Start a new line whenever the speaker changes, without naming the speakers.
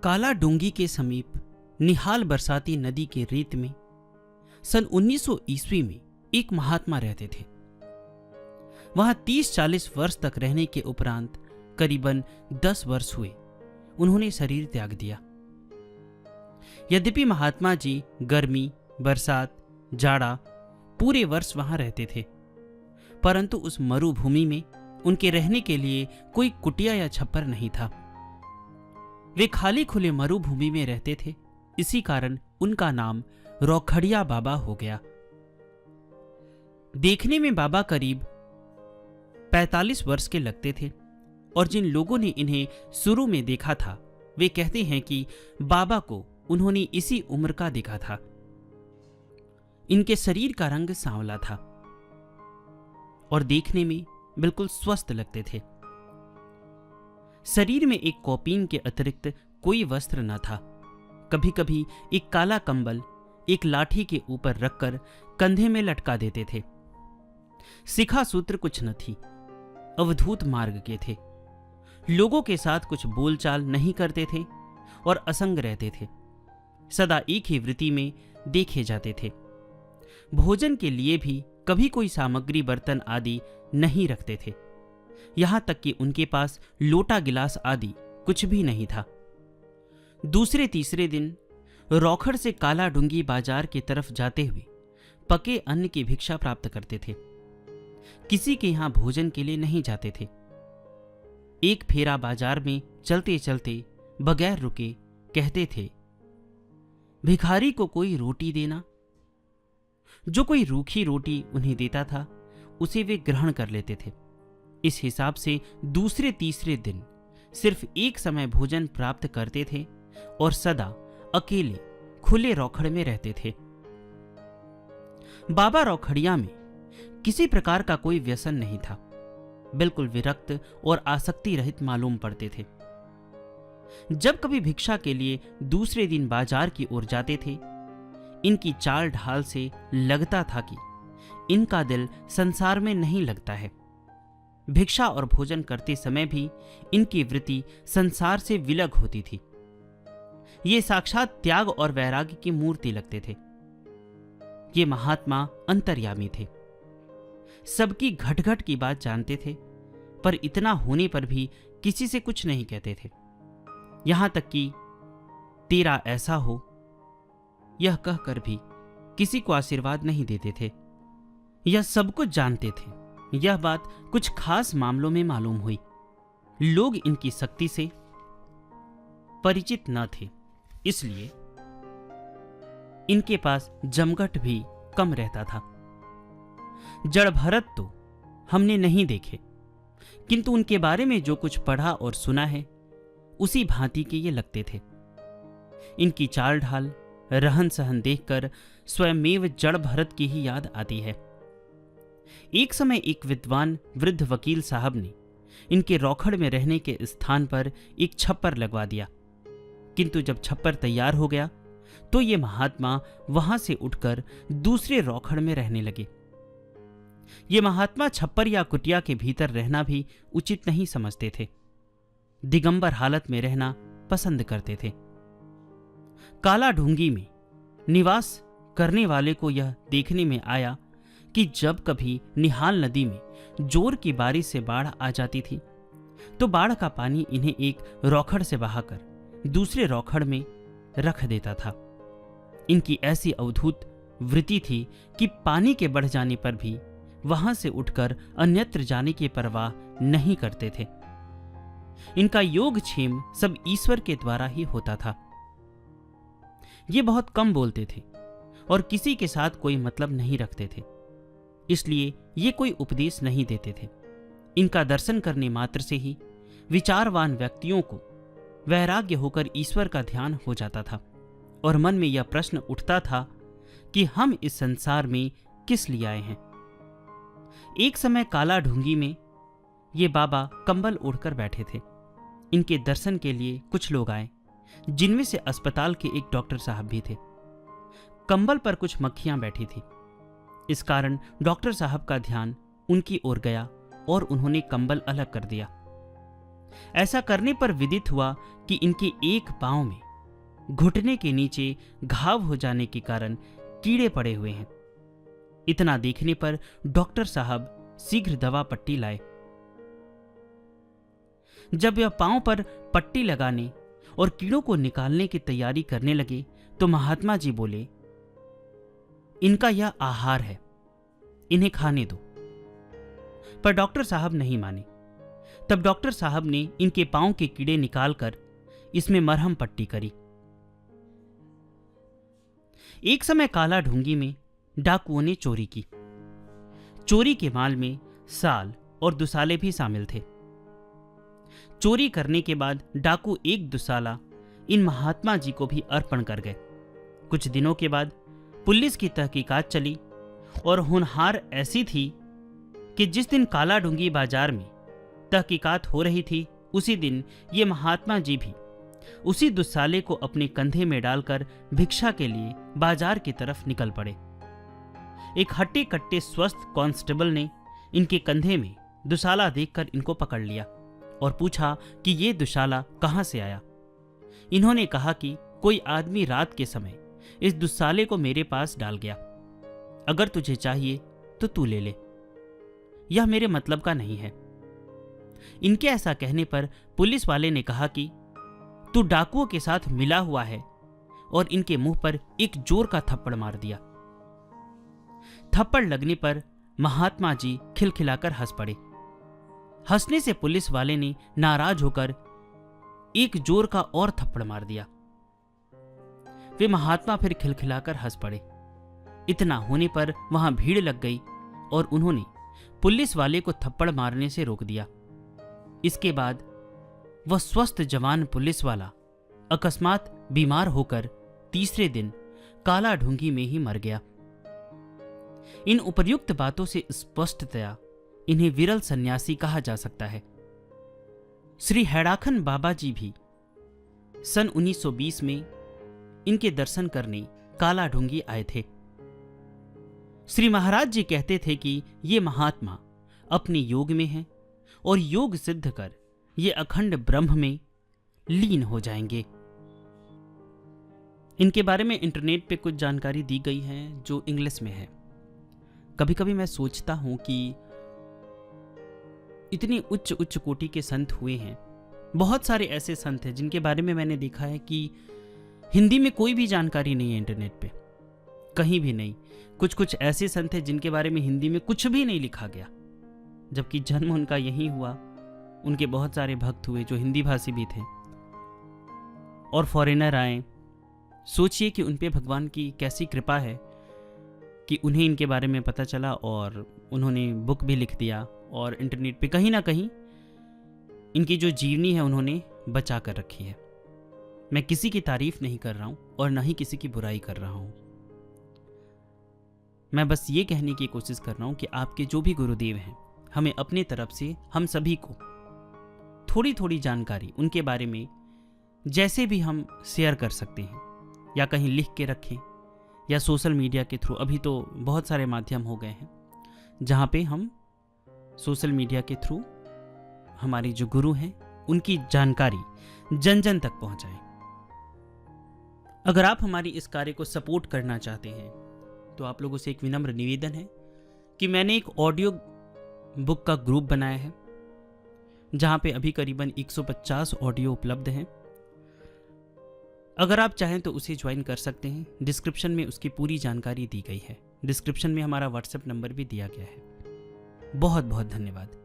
काला डूंगी के समीप निहाल बरसाती नदी के रेत में सन 1900 ईस्वी में एक महात्मा रहते थे। वहां 30-40 वर्ष तक रहने के उपरांत करीबन 10 वर्ष हुए उन्होंने शरीर त्याग दिया। यद्यपि महात्मा जी गर्मी, बरसात, जाड़ा पूरे वर्ष वहां रहते थे, परंतु उस मरुभूमि में उनके रहने के लिए कोई कुटिया या छप्पर नहीं था। वे खाली खुले मरुभूमि में रहते थे, इसी कारण उनका नाम रौखड़िया बाबा हो गया। देखने में बाबा करीब 45 वर्ष के लगते थे और जिन लोगों ने इन्हें शुरू में देखा था वे कहते हैं कि बाबा को उन्होंने इसी उम्र का देखा था। इनके शरीर का रंग सांवला था और देखने में बिल्कुल स्वस्थ लगते थे। शरीर में एक कौपीन के अतिरिक्त कोई वस्त्र न था। कभी कभी एक काला कंबल एक लाठी के ऊपर रखकर कंधे में लटका देते थे। शिखा सूत्र कुछ न थी, अवधूत मार्ग के थे। लोगों के साथ कुछ बोलचाल नहीं करते थे और असंग रहते थे। सदा एक ही वृत्ति में देखे जाते थे। भोजन के लिए भी कभी कोई सामग्री बर्तन आदि नहीं रखते थे। यहां तक कि उनके पास लोटा गिलास आदि कुछ भी नहीं था। दूसरे तीसरे दिन रौखड़ से काला डूंगी बाजार की तरफ जाते हुए पके अन्न की भिक्षा प्राप्त करते थे। किसी के यहां भोजन के लिए नहीं जाते थे। एक फेरा बाजार में चलते चलते बगैर रुके कहते थे, भिखारी को कोई रोटी देना। जो कोई रूखी रोटी उन्हें देता था उसे वे ग्रहण कर लेते थे। इस हिसाब से दूसरे तीसरे दिन सिर्फ एक समय भोजन प्राप्त करते थे और सदा अकेले खुले रौखड़ में रहते थे। बाबा रौखड़िया में किसी प्रकार का कोई व्यसन नहीं था। बिल्कुल विरक्त और आसक्ति रहित मालूम पड़ते थे। जब कभी भिक्षा के लिए दूसरे दिन बाजार की ओर जाते थे, इनकी चाल ढाल से लगता था कि इनका दिल संसार में नहीं लगता है। भिक्षा और भोजन करते समय भी इनकी वृत्ति संसार से विलग होती थी। ये साक्षात त्याग और वैराग्य की मूर्ति लगते थे। ये महात्मा अंतर्यामी थे। सबकी घट-घट की बात जानते थे, पर इतना होने पर भी किसी से कुछ नहीं कहते थे। यहां तक कि तेरा ऐसा हो यह कहकर भी किसी को आशीर्वाद नहीं देते थे। यह सब कुछ जानते थे। यह बात कुछ खास मामलों में मालूम हुई। लोग इनकी शक्ति से परिचित न थे, इसलिए इनके पास जमघट भी कम रहता था। जड़ भरत तो हमने नहीं देखे, किंतु उनके बारे में जो कुछ पढ़ा और सुना है उसी भांति के ये लगते थे। इनकी चाल ढाल, रहन सहन देखकर स्वयमेव जड़ भरत की ही याद आती है। एक समय एक विद्वान वृद्ध वकील साहब ने इनके रौखड़ में रहने के स्थान पर एक छप्पर लगवा दिया, किंतु जब छप्पर तैयार हो गया तो ये महात्मा वहां से उठकर दूसरे रौखड़ में रहने लगे। ये महात्मा छप्पर या कुटिया के भीतर रहना भी उचित नहीं समझते थे। दिगंबर हालत में रहना पसंद करते थे। काला ढूंगी में निवास करने वाले को यह देखने में आया कि जब कभी निहाल नदी में जोर की बारिश से बाढ़ आ जाती थी तो बाढ़ का पानी इन्हें एक रौखड़ से बहाकर दूसरे रौखड़ में रख देता था। इनकी ऐसी अवधूत वृत्ति थी कि पानी के बढ़ जाने पर भी वहां से उठकर अन्यत्र जाने की परवाह नहीं करते थे। इनका योगक्षेम सब ईश्वर के द्वारा ही होता था। ये बहुत कम बोलते थे और किसी के साथ कोई मतलब नहीं रखते थे, इसलिए ये कोई उपदेश नहीं देते थे। इनका दर्शन करने मात्र से ही विचारवान व्यक्तियों को वैराग्य होकर ईश्वर का ध्यान हो जाता था और मन में यह प्रश्न उठता था कि हम इस संसार में किस लिए आए हैं। एक समय काला ढूंगी में ये बाबा कंबल ओढ़कर बैठे थे। इनके दर्शन के लिए कुछ लोग आए, जिनमें से अस्पताल के एक डॉक्टर साहब भी थे। कंबल पर कुछ मक्खियां बैठी थी। इस कारण डॉक्टर साहब का ध्यान उनकी ओर गया और उन्होंने कंबल अलग कर दिया। ऐसा करने पर विदित हुआ कि इनके एक पांव में घुटने के नीचे घाव हो जाने के कारण कीड़े पड़े हुए हैं। इतना देखने पर डॉक्टर साहब शीघ्र दवा पट्टी लाए। जब वह पांव पर पट्टी लगाने और कीड़ों को निकालने की तैयारी करने लगे तो महात्मा जी बोले, इनका यह आहार है, इन्हें खाने दो। पर डॉक्टर साहब नहीं माने। तब डॉक्टर साहब ने इनके पांव के कीड़े निकालकर इसमें मरहम पट्टी करी। एक समय काला ढूंगी में डाकुओं ने चोरी की। चोरी के माल में साल और दुसाले भी शामिल थे। चोरी करने के बाद डाकू एक दुसाला इन महात्मा जी को भी अर्पण कर गए। कुछ दिनों के बाद पुलिस की तहकीकात चली और होनहार ऐसी थी कि जिस दिन काला ढूंगी बाजार में तहकीकात हो रही थी उसी दिन ये महात्मा जी भी उसी दुसाले को अपने कंधे में डालकर भिक्षा के लिए बाजार की तरफ निकल पड़े। एक हट्टे कट्टे स्वस्थ कांस्टेबल ने इनके कंधे में दुसाला देखकर इनको पकड़ लिया और पूछा कि ये दुसाला कहां से आया। इन्होंने कहा कि कोई आदमी रात के समय इस दुसाले को मेरे पास डाल गया, अगर तुझे चाहिए तो तू ले ले, यह मेरे मतलब का नहीं है। इनके ऐसा कहने पर पुलिस वाले ने कहा कि तू डाकुओं के साथ मिला हुआ है, और इनके मुंह पर एक जोर का थप्पड़ मार दिया। थप्पड़ लगने पर महात्मा जी खिलखिलाकर हंस पड़े। हंसने से पुलिस वाले ने नाराज होकर एक जोर का और थप्पड़ मार दिया। वे महात्मा फिर खिलखिलाकर हंस पड़े। इतना होने पर वहां भीड़ लग गई और उन्होंने पुलिस वाले को थप्पड़ मारने से रोक दिया। इसके बाद वह स्वस्थ जवान पुलिस वाला अकस्मात बीमार होकर तीसरे दिन काला ढूंगी में ही मर गया। इन उपर्युक्त बातों से स्पष्टतया इन्हें विरल सन्यासी कहा जा सकता है। श्री हैड़ाखन बाबा जी भी सन 1920 में इनके दर्शन करने काला ढूंगी आए थे। श्री महाराज जी कहते थे कि ये महात्मा अपने योग में हैं और योग सिद्ध कर ये अखंड ब्रह्म में लीन हो जाएंगे। इनके बारे में इंटरनेट पे कुछ जानकारी दी गई है जो इंग्लिश में है। कभी कभी मैं सोचता हूं कि इतनी उच्च उच्च कोटि के संत हुए हैं, बहुत सारे ऐसे संत हैं जिनके बारे में मैंने देखा है कि हिंदी में कोई भी जानकारी नहीं है इंटरनेट पे, कहीं भी नहीं। कुछ कुछ ऐसे संत हैं जिनके बारे में हिंदी में कुछ भी नहीं लिखा गया, जबकि जन्म उनका यहीं हुआ। उनके बहुत सारे भक्त हुए जो हिंदी भाषी भी थे और फॉरेनर आए। सोचिए कि उन पे भगवान की कैसी कृपा है कि उन्हें इनके बारे में पता चला और उन्होंने बुक भी लिख दिया और इंटरनेट पे कहीं ना कहीं इनकी जो जीवनी है उन्होंने बचा कर रखी है। मैं किसी की तारीफ नहीं कर रहा हूं और ना ही किसी की बुराई कर रहा हूं। मैं बस ये कहने की कोशिश कर रहा हूं कि आपके जो भी गुरुदेव हैं, हमें अपने तरफ से हम सभी को थोड़ी थोड़ी जानकारी उनके बारे में जैसे भी हम शेयर कर सकते हैं, या कहीं लिख के रखें या सोशल मीडिया के थ्रू। अभी तो बहुत सारे माध्यम हो गए हैं जहाँ पे हम सोशल मीडिया के थ्रू हमारे जो गुरु हैं उनकी जानकारी जन जन तक पहुँचाएं। अगर आप हमारी इस कार्य को सपोर्ट करना चाहते हैं तो आप लोगों से एक विनम्र निवेदन है कि मैंने एक ऑडियो बुक का ग्रुप बनाया है जहाँ पे अभी करीबन 150 ऑडियो उपलब्ध हैं। अगर आप चाहें तो उसे ज्वाइन कर सकते हैं। डिस्क्रिप्शन में उसकी पूरी जानकारी दी गई है। डिस्क्रिप्शन में हमारा व्हाट्सएप नंबर भी दिया गया है। बहुत बहुत धन्यवाद।